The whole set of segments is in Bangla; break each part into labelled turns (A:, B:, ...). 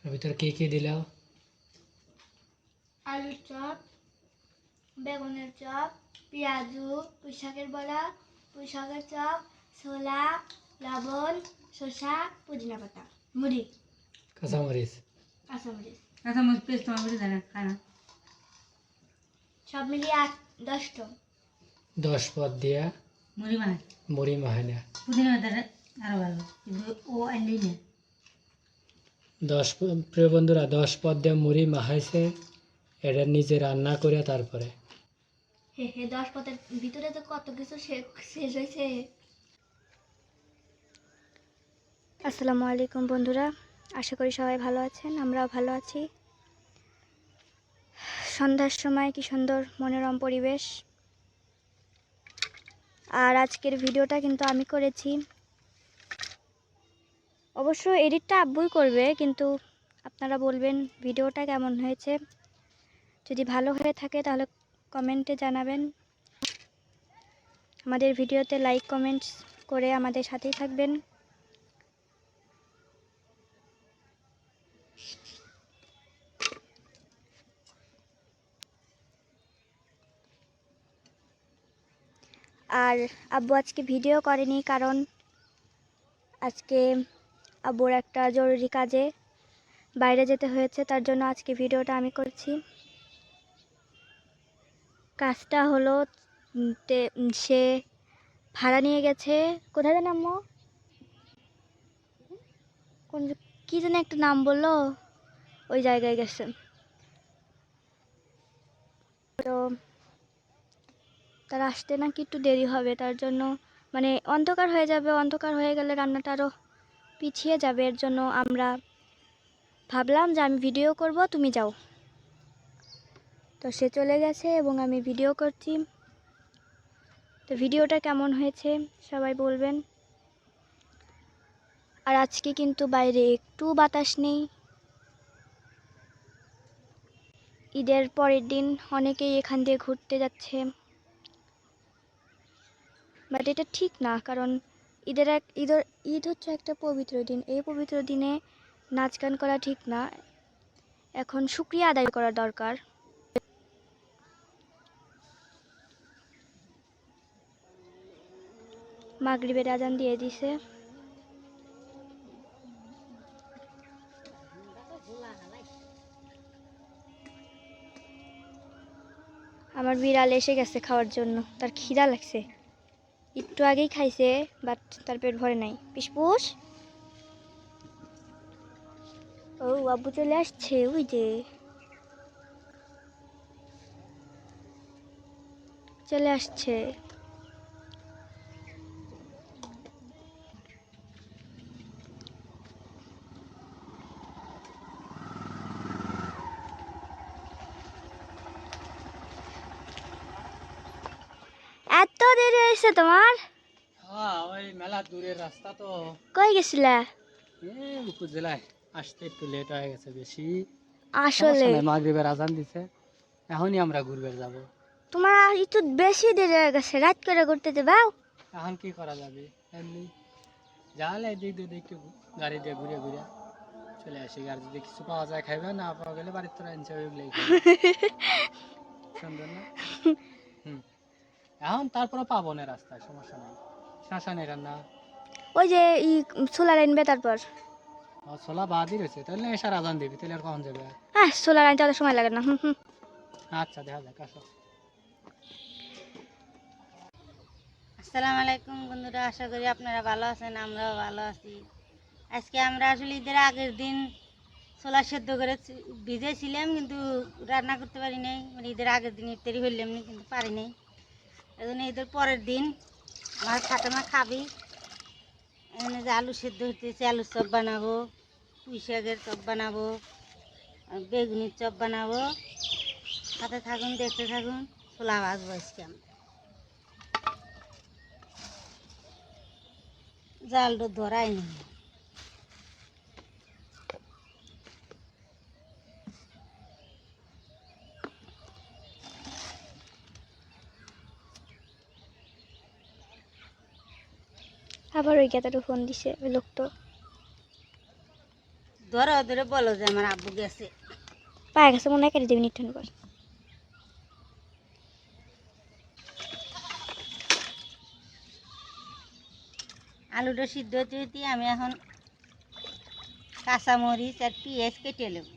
A: এর ভিতরে কি দিলাও?
B: আলুর চপ, বেগুনের চপ, পেঁয়াজু, পুঁইশাকের বড়া, পুঁইশাকের চপ, ছোলা, লবণ, শসা, পুদিনা পাতা, মুড়ি,
A: কাঁচামরিচ
C: পেস্ট তোমার বুঝে জানা খানা
B: সব মিলিয়ে 10টা।
A: 10 পদ দিয়া মুড়ি মাখানা।
C: পুদিনা পাতাটা আরো ভালো, কিন্তু ও আনলেই না।
A: 10 প্রিয় বন্ধুরা 10 পদ দিয়ে মুড়ি মাখাইছে, এটা নিজে রান্না করে তারপরে।
B: হে 10 পদের ভিতরে তো কত কিছু শেষ হয়েছে। আসসালামু আলাইকুম বন্ধুরা, আশা করি সবাই ভালো আছেন, আমরাও ভালো আছি। সন্ধ্যার সময় কি সুন্দর মনোরম পরিবেশ। আর আজকের ভিডিওটা কিন্তু আমি করেছি, অবশ্য এডিটটা আব্বুই করবে, কিন্তু আপনারা বলবেন ভিডিওটা কেমন হয়েছে। যদি ভালো হয়ে থাকে তাহলে কমেন্টে জানাবেন। আমাদের ভিডিওতে লাইক কমেন্টস করে আমাদের সাথেই থাকবেন। আর আব্বু আজকে ভিডিও করেনি, কারণ আজকে আব্বুর একটা জরুরি কাজে বাইরে যেতে হয়েছে, তার জন্য আজকে ভিডিওটা আমি করছি। কাজটা হলো সে ভাড়া নিয়ে গেছে, কোথায় যেন আম্মু কোন কি যেন একটা নাম বললো, ওই জায়গায় গেছে। তো তার আসতে নাকি একটু দেরি হবে, তার জন্য মানে অন্ধকার হয়ে যাবে, অন্ধকার হয়ে গেলে রান্নাটা আরও পিছিয়ে যাবে। এর জন্য আমরা ভাবলাম যে আমি ভিডিও করব, তুমি যাও। তো সে চলে গেছে এবং আমি ভিডিও করছি। তো ভিডিওটা কেমন হয়েছে সবাই বলবেন। আর আজকে কিন্তু বাইরে একটু বাতাস নেই। ঈদের পরের দিন অনেকেই এখান দিয়ে ঘুরতে যাচ্ছে, বাট এটা ঠিক না, কারণ ঈদ হচ্ছে একটা পবিত্র দিন। এই পবিত্র দিনে নাচ গান করা ঠিক না, এখন শুকরিয়া আদায় করা দরকার। মাগরিবের আজান দিয়ে দিছে। আমার বিড়াল এসে গেছে খাওয়ার জন্য, তার খিদা লাগছে, একটু আগেই খাইছে, বাট তার পেট ভরে নাই। পিসপুস, ও আব্বু চলে আসছে, ওই যে চলে আসছে। এত দেরি হয়েছে তোমার?
A: হ্যাঁ, ওই মেলা দূরের রাস্তা তো।
B: কই গেছিলা?
A: এই উপজেলায় আসতে একটু লেট হয়ে গেছে বেশি।
B: আসলে
A: মাগরিবের আজান দিছে, এখনই আমরা ঘুরবে যাব।
B: তোমার একটু বেশি দেরি হয়ে গেছে, রাত করে ঘুরতে যাবাও।
A: এখন কি করা যাবে, এমনি যাহলে এদিক দিয়ে একটু গাড়ি দিয়ে ঘুরে ঘুরে চলে আসি। আর যদি কিছু পাওয়া যায় খাইবে, না পাওয়া গেলে বাড়ির তোরা এনছে ওইগুলোই সুন্দর না? এখন তারপরে পাবো না রাস্তায়, সমস্যা নেই, সমস্যা নেই। রান্না
B: ওই যে সোলার আনবে, তারপর
A: ছোলা বাদই রয়েছে, তাহলে এসার আজান দিবি, তাহলে আর কখন যাবে?
B: হ্যাঁ, সোলার আনতে অত সময় লাগে না।
A: আচ্ছা, দেখা যাক, আসো।
C: আসসালামু আলাইকুম বন্ধুরা, আশা করি আপনারা ভালো আছেন, আমরাও ভালো আছি। আজকে আমরা আসলে ঈদের আগের দিন ছোলা সেদ্ধ করে ভিজেছিলাম, কিন্তু রান্না করতে পারি নাই। মানে ঈদের আগের দিন ইফতারি হইলাম না, কিন্তু পারি নাই। এই জন্য ঈদের পরের দিন আমার ফাতেমা খাবি, এখানে যে আলু সেদ্ধ হইতেছে, আলুর চপ বানাবো, পুঁই শাকের চপ বানাবো, বেগুনির চপ বানাবো। সাথে থাকুন, দেখতে থাকুন। ছোলা ভাজবো আজকে আমরা। জালটা ধরাই নি।
B: আবার ওই গেতারও ফোন দিছে ওই লোকটা।
C: ধরো ধরে বলো যে আমার আব্বু গেছে।
B: পায়ে গেছে মনে হয়, কেটে দেবেন একটু পর।
C: আলুটা সিদ্ধ হতে হতে আমি এখন কাঁচামরিচ আর পেঁয়াজ কেটে নেব।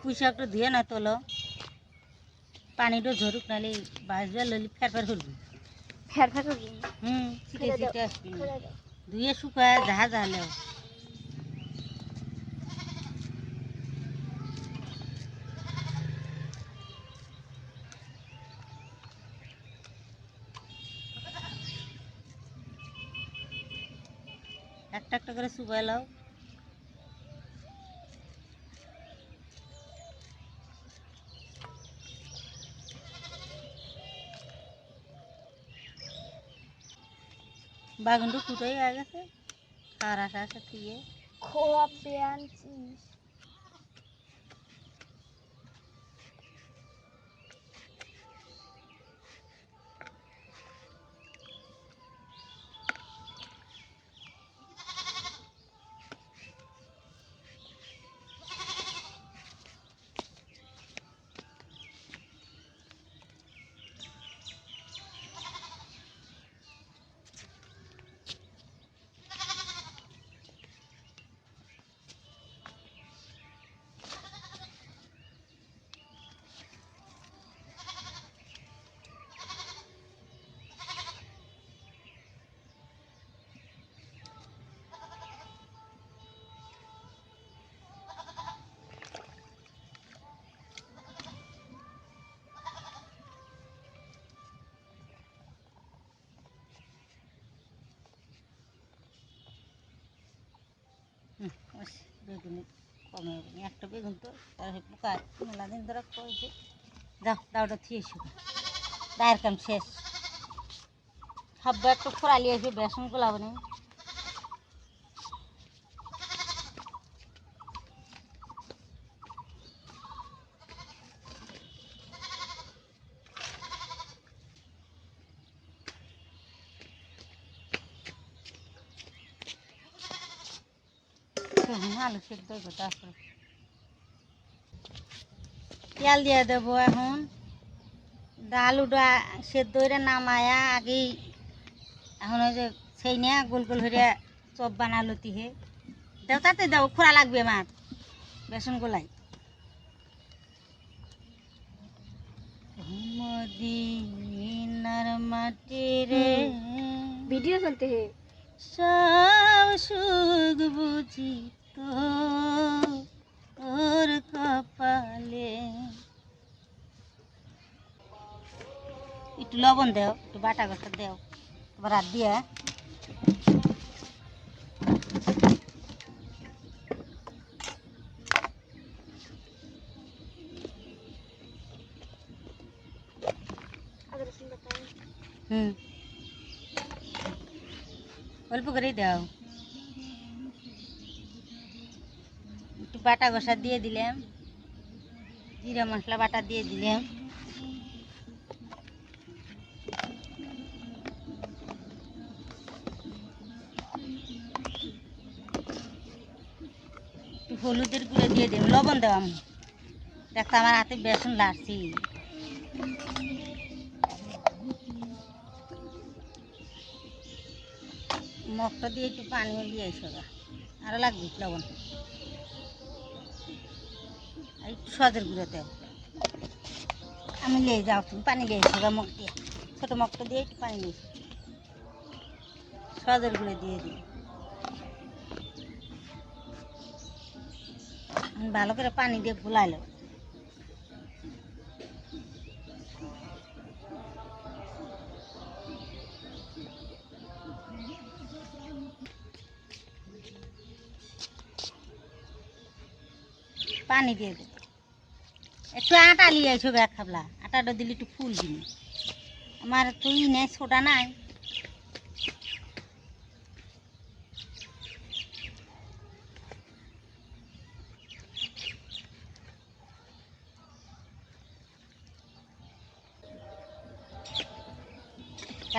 C: পুঁই শাকটা ধুয়ে না তোলো, পানিটা ঝরুক, নাহলে বাজবে ললি ফের ফের করবি।
B: ফের ফের করবি?
C: ছিটে ছিটে আসবি না। ধুয়ে শুকায় যাহা যাহলেও একটা একটা করে শুকায় লাও। বাগুনটা ফুটোই হয়ে গেছে, খাওয়ার আশা আশা থুয়ে
B: খোয়া পেঁয়াজ।
C: বেগুন কমে হবে না, একটা বেগুন তো তার পোকা মেলা দিন ধরে কয়েছে। যাও দাওটা থিয়ে এসো, দায়ের কাম শেষ। খাব্বা একটু ফোড়ালি এসে বেসন গোলাবো না। আলু সেদ্ধ হইব, তারপরে তেল দিয়ে দেবো। এখন আলুটা সেদ্ধ হয়ে নামায়া আগেই এখন ওই যে সেই নিয়ে গোল গোল হয়ে চপ বানালো তিহে দেও, তাতে দেও খোড়া লাগবে আমার বেসন গোলাই। মদিনার মাটি রে
B: ভিডিও চলতে হে,
C: সব সুখ বুঝি তোর কপালে। একটু লবণ দেও, একটু বাটা গোটা দেও, এবার হাত দিয়ে অল্প করেই দাও। একটু বাটা কষা দিয়ে দিলাম, জিরা মশলা বাটা দিয়ে দিলাম, একটু হলুদের গুঁড়ো দিয়ে দিলাম, লবণ দেওয়াম। দেখো আমার হাতে বেসন লাগছি। মগটা দিয়ে একটু পানিও দিয়ে এসো, আরও লাগবে লবণ। আর একটু সজের গুঁড়ো দেও। আমি নিয়ে যাও, তুমি পানি নিয়ে এসো মগ দিয়ে, ছোটো মগটা দিয়ে একটু পানি নিয়ে এসো। সজের গুঁড়ো দিয়ে দিই। ভালো করে পানি দিয়ে ভুলাইলো। পানি দিয়ে দেবো, একটু আটা নিয়ে আইসো এক খাবলা, আটাটা দিলে একটু ফুল দিন। আমার তো ই নেই, ছোটা নাই।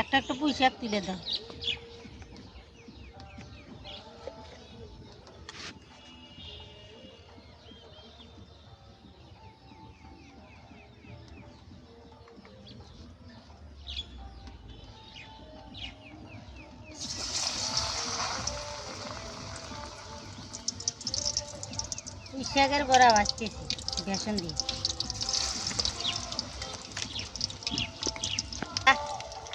C: একটা একটা পুঁই শাক তুলে দাও। পুঁই শাকের বড়া ভাজতেছি বেসন দিয়ে।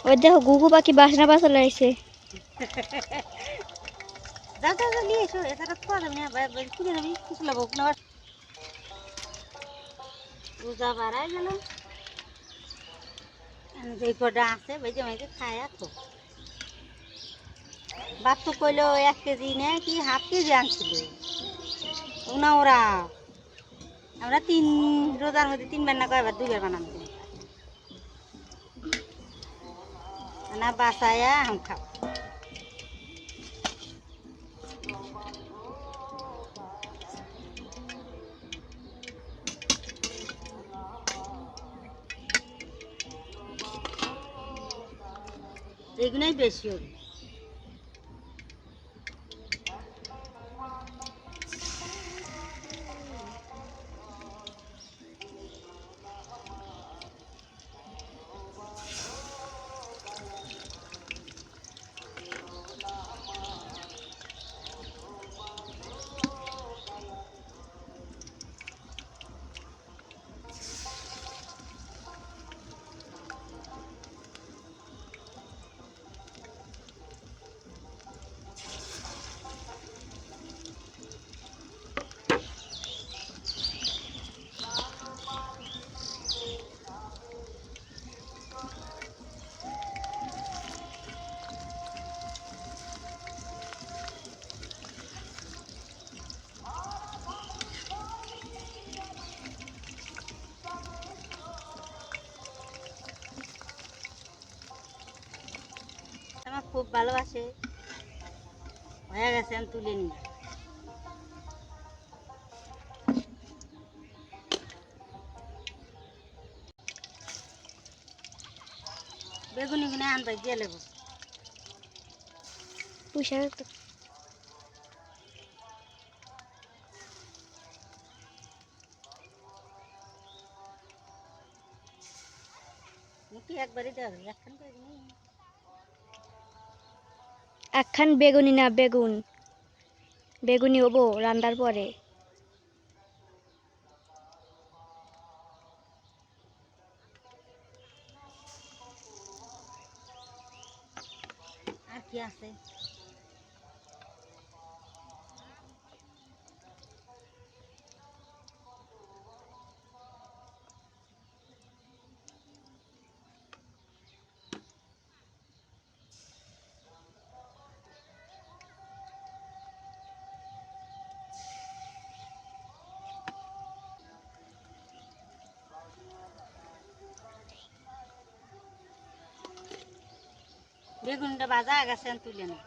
B: ওই দেখো গুগু পাখি বাসনা বাসলে আসে।
C: যাও যাও যাও নিয়ে এসো, এছাড়া খাওয়া যাবে না। খুঁজে যাবি কিছু লাগবো না। রোজা বাড়াই গেল, যে কটা আছে বেজে মেজে খায় তো। বাপ তো কইলো 1 কেজি নে কি হাফ কেজি আনছিল না ওরা। আমরা 3 রোজার মধ্যে 3 বার না কয়বার 2 বার বানানো না বাসায়া हम খাও। এগুলোই বেশি হবে। আমার খুব ভালোবাসে, হয়ে গেছে আমি তুলে নিই। বেগুনি গুনে আনতে দিয়ে নেবো।
B: পুঁই শাক তো
C: মুখে একবারই দেওয়া যাবে, একখান বেগুনি।
B: একখান বেগুনি না বেগুন, বেগুনি হবো রান্নার পরে।
C: আর কি আছে? বেগুনটা ভাজা হয়ে গেছে আমি তুলে নেব।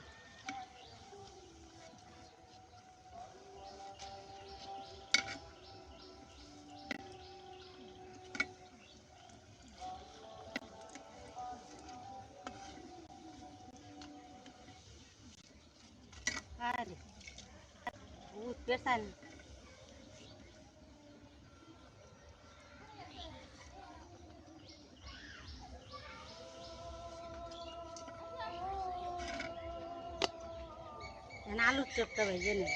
C: আরে ভূত পেছান। আলুর চপটা ভেজে নেব।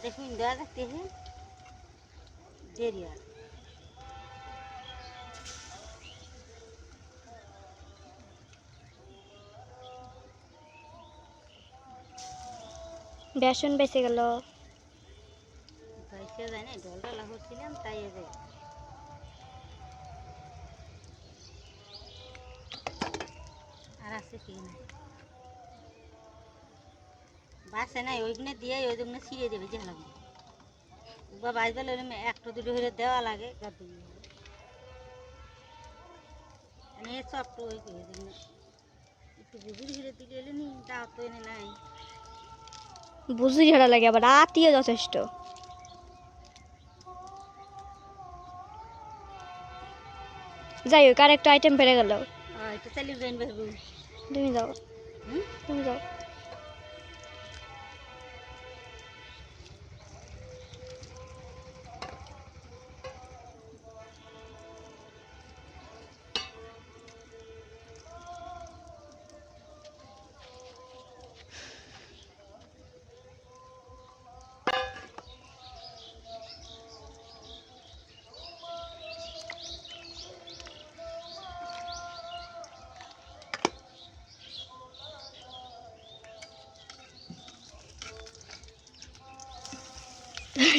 C: দেখুন দেওয়া দেখতেছে দেরি আর
B: বেসন বেঁচে গেল।
C: পয়সা যায় না ডল ডলা করছিলাম তাই এ যায় আর আছে কি না বাসে নাই ওইগুলো দিয়ে ওইগুলো ছিঁড়ে দেবে যা লাগবে বা বাজবে একটা দুটো হলে দেওয়া লাগে গাদ মানে চপটা ওই একটু বুঝির ঘিরে দিলে এলে নি তা তো এনে নাই
B: বুঝি ঝাড়া লাগে আবার রাতিও যথেষ্ট। যাই হোক আর একটা আইটেম বেড়ে গেল।
C: একটু চালিয়ে যাইন বেরবো
B: তুমি যাও,
C: হুম
B: তুমি যাও।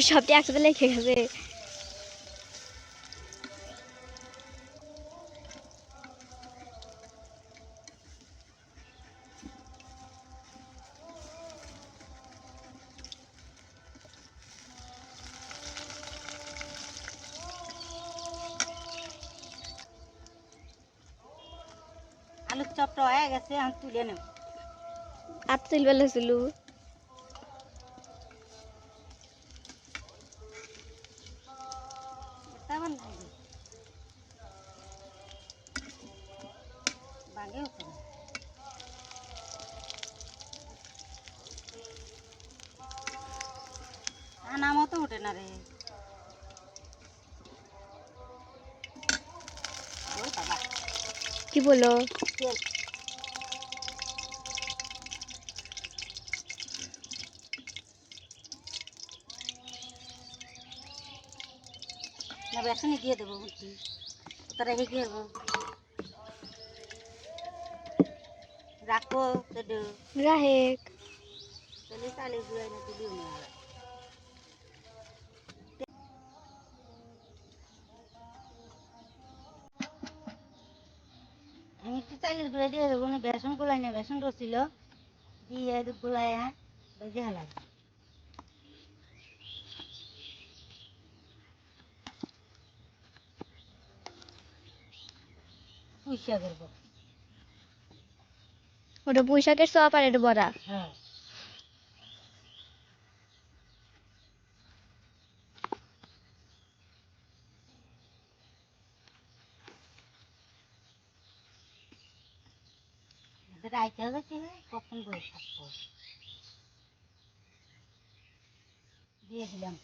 B: সবটি একসাথে লেগে গেছে।
C: আলুর চপটা হয়ে গেছে আমি তুলে নেব
B: আর তুলবেলা ছিল
C: তেমন লাগে বাগেও করে আনা মতো ওঠে না রে ওই বাবা
B: কি বলো?
C: তেল না বেসনই দিয়ে দেবো বুঝছি তারা রেখে দেবো রাখো কেডো
B: রাহেক
C: তাহলে চালে ঘুরাই না দিও না আমি একটু চালের গুঁড়া দিয়ে দেবো না বেসন গোলাই না বেসন রছিল দিয়ে গোলাই বেজে হালাম পুষা করবো
B: ওটা পুঁইশাকের চপ আর এটা বড়া।
C: হ্যাঁ রাইতে হচ্ছে কখন বই থাকবো দিয়ে দিলাম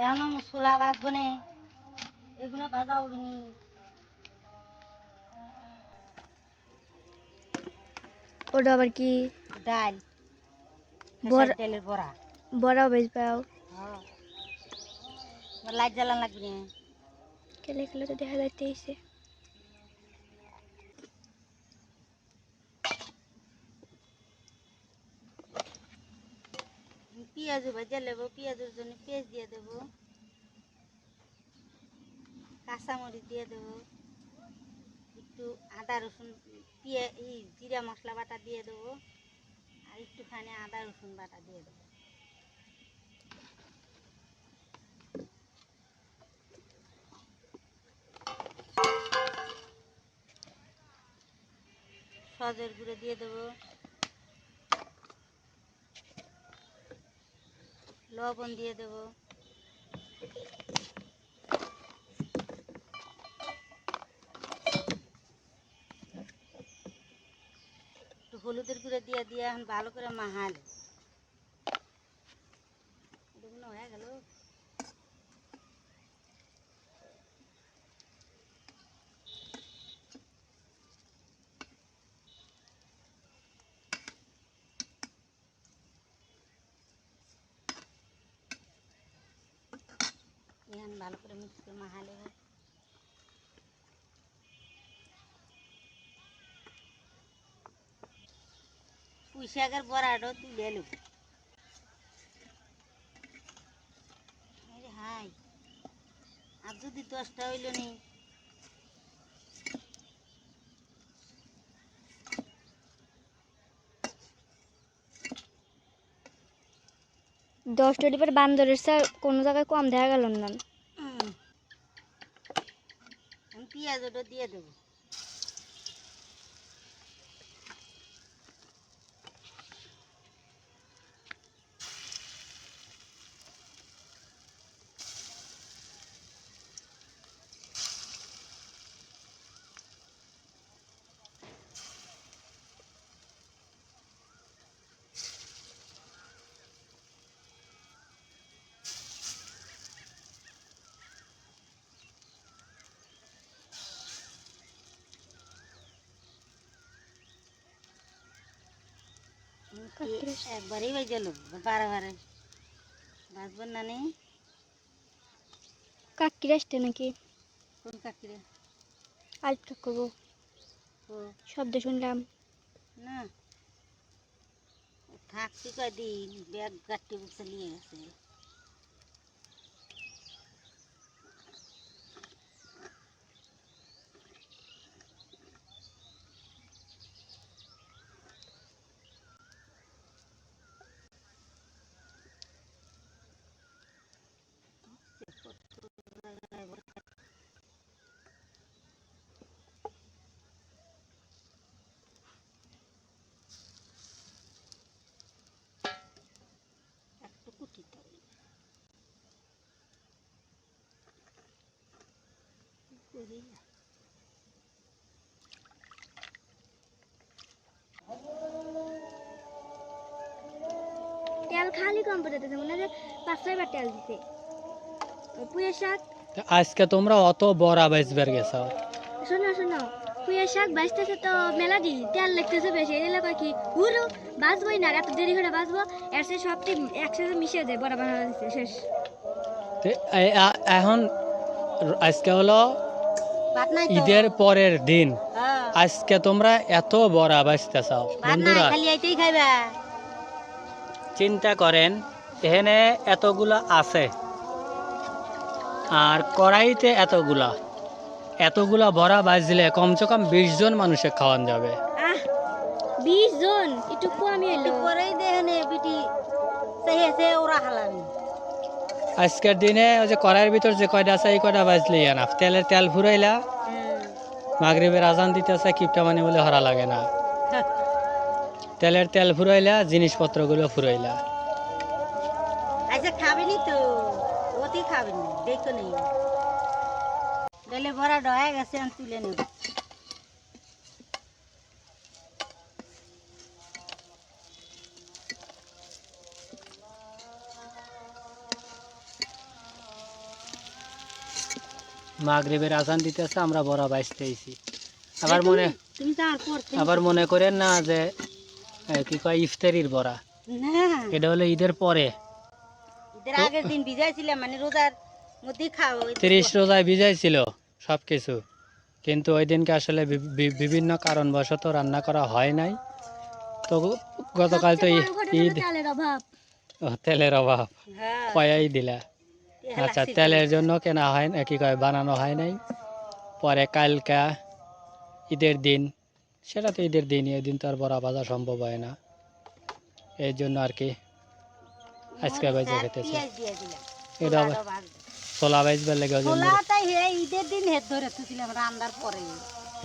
C: এখন ছোলা ভাজবো না এগুলো ভাজা উঠুন
B: ওটা আবার কি?
C: ডাল
B: বড়া,
C: তেলের বড়া
B: বড়াও বেশ পাও।
C: হ্যাঁ লাইট জ্বালান লাগবে না
B: খেলে খেলে তো দেখা যাইতেইছে।
C: পেঁয়াজ ভেজে নেবো পেঁয়াজের জন্য পেঁয়াজ দিয়ে দেবো কাঁচামরিচ দিয়ে দেবো একটু আদা রসুন জিরা মশলা বাটা দিয়ে দেবো আর একটুখানি আদা রসুন বাটা দিয়ে দেবো সজের গুঁড়ো দিয়ে দেবো লবণ দিয়ে দেবো টুরে দিয়ে দিয়ে এখন ভালো করে মাহালে হয়ে গেল। এখন ভালো করে মিক্স করে মাহালে পুঁই শাকের বড়াটাও তুলে নেব। হাই আর যদি 10টা হইল নি
B: দশটা ডিবার বান্দরের চা কোনো জায়গায় কম দেখা গেল না।
C: আমি পেঁয়াজ ওটা দিয়ে দেবো। একবারই বেজে লোক বারে বাঁচবেন না নেই।
B: কাকির আসতে নাকি?
C: কোন কাকিরে?
B: আজ করবো
C: ও
B: শব্দ শুনলাম
C: না থাকতে কয়দিন ব্যাগ গাড়ি বুঝতে নিয়ে গেছে। একটু কুটিতে
B: তেল খালি কম পড়ে দিতে মনে হয় 5-6বার তেল দিতে। পুঁইয়ের শাক
A: আজকে তোমরা অত বড়া বেচবার গেছো?
B: শোনো শোনো, পুঁইয়ের শাক বাঁচতেছে তো মেলা দিন, তেল লাগতেছে বেশি। এই কয় কি হুরু বাঁচবই না, এত দেরি করে বাঁচবো, এর সে সবটি একসাথে মিশে যায়, বড়া বানানো দিচ্ছে শেষ।
A: এখন আজকে হলো
C: ভাত নাই তো।
A: ঈদের পরের দিন,
C: হ্যাঁ
A: আজকে তোমরা এত বড়া বেচতে চাও?
C: ভাত নাই,
A: বন্ধুরা
C: খালি এইটাই খাইবা।
A: চিন্তা করেন, এখানে এতগুলা আছে আর কড়াইতে এতগুলা বড়া বাজলে কমসে কম 20 জন মানুষের খাওয়ান যাবে।
B: 20 জন একটু কমই এলো।
C: পরেই দেখেনে বিটি সে ওরা হালাবি।
A: আজকের দিনে ওই যে কড়াইয়ের ভিতর যে কয়টা আছে এই কয়টা বাজলে না, তেল ফুরাইলা, মাগরিবের আজান দিতেছে, কিপটা মানে বলে হরা লাগে না, তেল ফুরাইলা, জিনিসপত্রগুলো ফুরাইলা।
C: আচ্ছা খাবেনি তো, অতি খাবেনি, দেখো নেই ডেলে ভরা ডয়া গেছে, আমি তুলে নেব।
A: মাগরিবের আজান দিতেছে, আমরা বড়া বাইসতেছি।
C: তুমি তো আর করতে
A: আবার মনে করেন না যে কি কয় ইফতারির বড়া,
C: না,
A: এটা হলো ঈদের পরে।
C: ঈদের আগের দিন ভিজাইছিলাম, মানে রোজার মধ্যেই খাও।
A: 30 রোজায় ভিজাইছিল সবকিছু, কিন্তু ওই দিনকে আসলে বিভিন্ন কারণবশত রান্না করা হয় নাই। তো গতকাল তো ঈদ, তেলের অভাব,
C: হ্যাঁ
A: কয়াই দিলা। আচ্ছা, তেলের জন্য কেনা হয় না, কি কয় বানানো হয় নাই। পরে কালকা ঈদের দিন, সেটা তো ঈদের দিনই, এই দিন তো আর বড়া ভাজা সম্ভব হয় না, এই জন্য আর কি আজকে বেজে খেতেছি। এটা আবার ছোলা বেজবার লেগে ওই জন্য
C: ঈদের দিন হেদ ধরে তুছিলাম রান্নার পরে,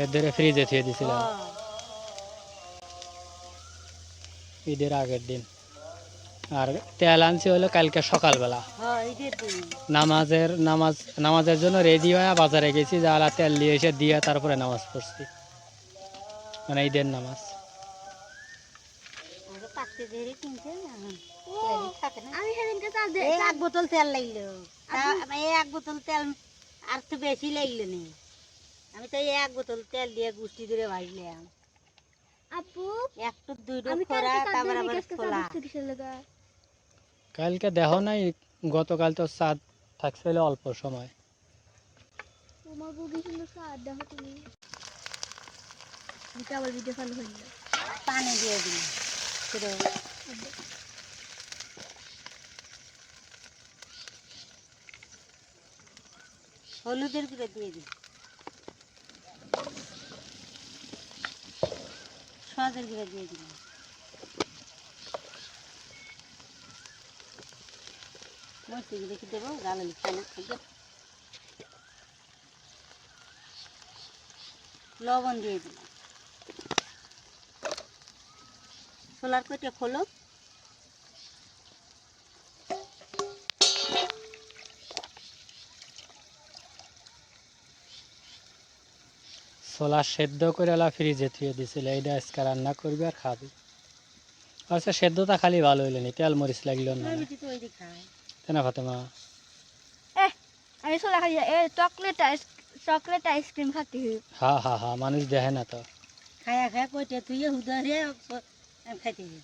A: এর ধরে ফ্রিজে থুয়ে দিছিলাম ঈদের আগের দিন। আর তেল আনছি হলো কালকে সকালবেলা,
C: ঈদের দিন
A: নামাজের জন্য রেডি হয়ে বাজারে গেছি, যারা তেল নিয়ে এসে দিয়ে তারপরে নামাজ পড়ছি, মানে ঈদের নামাজ।
C: আজকে যেহেতু কিনছে তেলই থাকে না।
B: আমি সেদিনকে চা
C: এই এক বোতল তেল লাগলো, এই এক বোতল তেল আর তো বেশি লাগলো নি। আমি তো এই এক বোতল তেল দিয়ে গুষ্টি ধরে ভাজলাম।
B: আপু
C: একটু দুইটো
B: আমি
C: খোরা
B: কালকে চা
C: তারপর
B: দিয়ে
C: আবার
B: আজকে চা
C: ছোলা।
B: দিচ্ছি কিসের লাগা?
A: কালকে দেখো নাই, গতকাল তো চাঁদ থাকছিল অল্প সময়।
B: তোমার বুবি সুন্দর চা দেখো তুমি। এটা আবার ভিডিও চালু হয়ে গেল।
C: পানি দিয়ে দিই পুরো। হলুদের গুঁড়ো দিয়ে দিই, সজের গুঁড়ো দিয়ে দিলাম। মরচি গুঁড়ো কি দেবো? গালালি খাই না, খাই দেব। লবণ দিয়ে দিলাম। ছোলার কইটা খোলো।
A: ছোলা সেদ্ধ করে এলা ফ্রিজে থুয়ে দিছিল, এইটা আজকে রান্না করবি আর খাবি। আচ্ছা সেদ্ধটা খালি ভালো হইলো নি, তেল মরিচ লাগলো না,
C: বেটি তো ওই খায়।
A: তাই না ফাতেমা?
B: আমি ছোলা খাই চকলেট আইসক্রিম খাতে
A: হা হা হা, মানুষ দেখে না তো।
C: খায়া খায়া কইটা তুই হুদারে খাইতে হবে।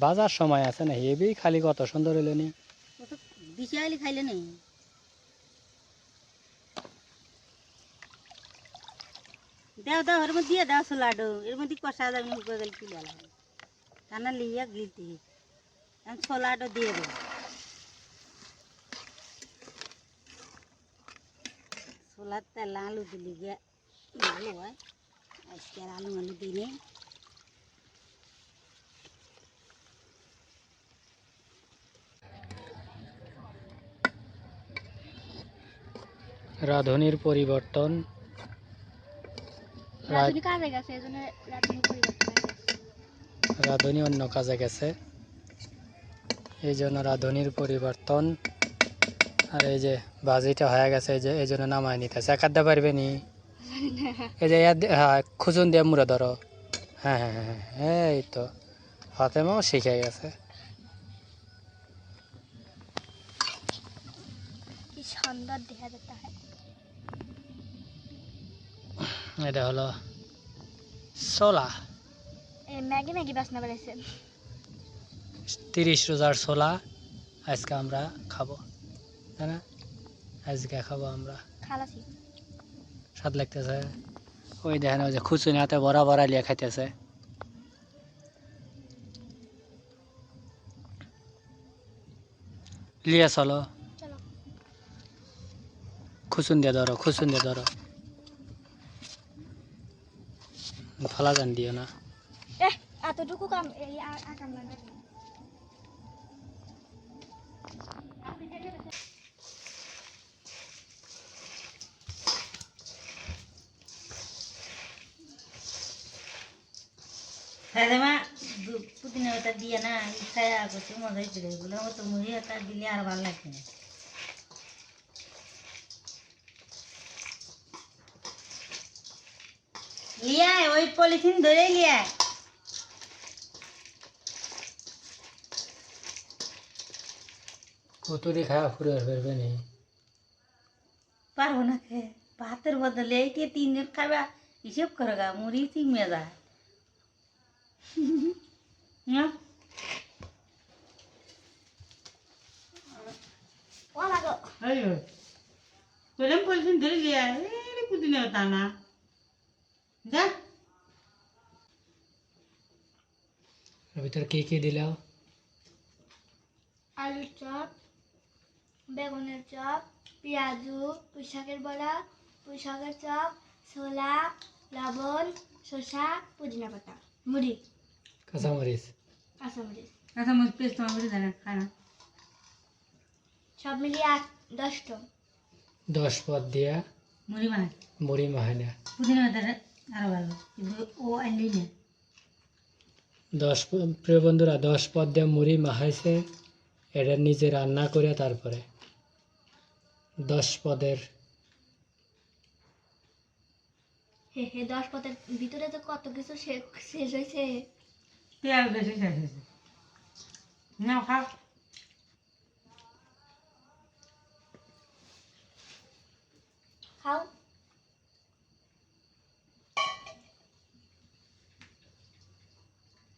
A: বাজার সময় আছে না, হেবি খালি কত সুন্দর হইলো নি।
C: ও তো দিশে আইলে খাইলে নেই। দাও দাও, এর মধ্যে দিয়ে দাও ছোলাডো, এর মধ্যে কষা যাবে, হুকে গেলে তুলে লাগবে, রান্না লিয়া গিলতে ছোলাডো দিয়ে দেবো। ছোলার তেল আলু দিলে গিয়ে ভালো হয়, আজকে আর আলু আলু দিই নেই।
A: রাঁধুনির পরিবর্তন।
B: রাজনী কাজে গেছে এজন্য রাজনী পরিবর্তন হয়ে গেছে।
A: রাঁধুনি অন্য কাজে গেছে, এই জন্য রাঁধুনির পরিবর্তন। আর এই যে ভাজিটা হয়ে গেছে, এই যে এই জন্য নামায় নিতেছে। কাটতে পারবে নি? এই যে হ্যাঁ, খুচুন দিয়ে মুড়ে ধরো। হ্যাঁ হ্যাঁ হ্যাঁ হ্যাঁ, এই তো ফাতেমাও শিখে গেছে।
B: কি সুন্দর দেখা যেতে হয়।
A: এটা হলো ছোলা,
B: এই ম্যাগি ম্যাগি বাসনা বেড়েছে।
A: 30 রোজার ছোলা আজকে আমরা খাবো, তাই না? আজকে খাবো আমরা,
B: খালাসি
A: স্বাদ লাগতেছে। ওই দেখেন, ওই যে খুচুনি হাতে বড়া বড়া লিয়ে খাইতেছে। লিয়ে চলো,
B: চলো।
A: খুচুন দিয়ে ধরো, খুচুন দিয়ে ধরো, ফালা জান দিও না।
B: এতটুকু কাম এই কাম লাগে।
C: ফাতেমা পুদিনা পাতা দিয়ে না খায়া করছে, মজা হয়েছিল। এগুলো আমার তো মুড়ি হাতা দিলে আর ভালো লাগছে না। লিয়ায় ওই পলিথিন ধরে লিয়ায়।
A: কতুরি খাওয়া ফুরে ফেরবে নি।
C: পারবো না খেয়ে, ভাতের বদলে এই 3 জন খাবা, হিসেব করো গা, মুড়ি চিমে যায়। হ্যাঁ
B: ও লাগো
C: কইলাম পলিথিন ধরে লিয়ায়, এই পুদিনা পাতা না যা।
A: এর ভিতরে কি কি দিলাও?
B: আলুর চপ, বেগুনের চপ, পেঁয়াজু, পুঁইশাকের বড়া, পুঁইশাকের চপ, ছোলা, লবণ, শসা, পুদিনা পাতা, মুড়ি,
A: কাঁচামরিচ।
B: কাঁচামরিচ,
C: আচ্ছা মুখ পেস্ট তোমার বুঝে জানা খায় না।
B: সব মিলিয়ে 10টা।
A: 10 পদ দিয়া
C: মুড়ি মানে
A: মুড়ি মাহানা।
C: পুদিনা পাতাটা আরো ভালো, কিন্তু ও আনলি না।
A: 10, প্রিয় বন্ধুরা, 10 পদ দিয়ে মুড়ি মাখাইছে, এটা নিজে রান্না করে তারপরে 10 পদের
B: হে হে 10 পদের ভিতরে তো কত কিছু শেষ হয়েছে।
C: তেল বেশি শেষ হয়েছে। নাও খাও।
B: খাও।